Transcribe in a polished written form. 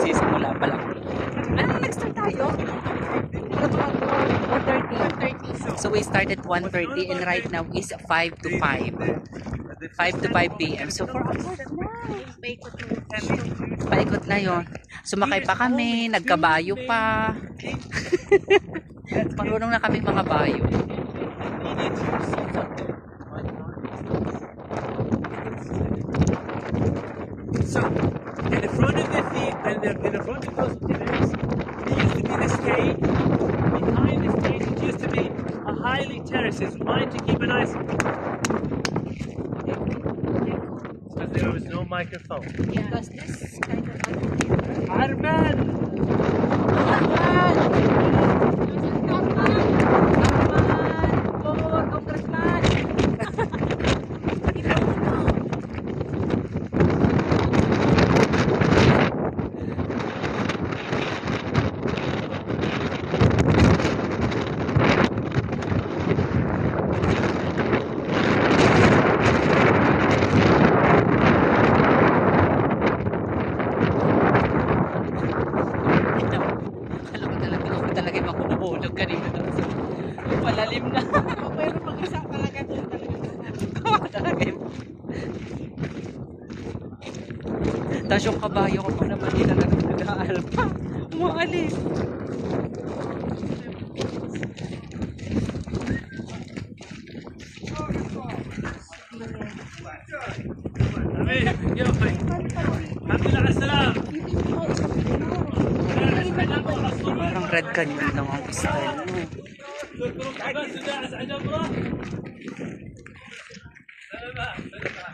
nagsisimula pa lang. Ano nag-start tayo? 1:30. So we started 1:30 and right now is 5 to 5. 5 to 5 p.m. So for us, paikot na yun. Sumakay pa kami, nagkabayo pa. Marunong na kaming mga bayo. So, in the front of the theater, in the front of those theaters, there used to be the stage. Behind the stage, it used to be a highly terraces. Mind to keep an eye on. Because there was no microphone. Because this kind of Arman! Talaga makuhulog kanina doon. Palalim na. pero mag-isa talaga doon Talaga yun. Tapos yung kabayo ko pa naman nila nag-aalpa. Umaalis. Alhamdulillah assalam. Parang Red Canyon lang ang style. بس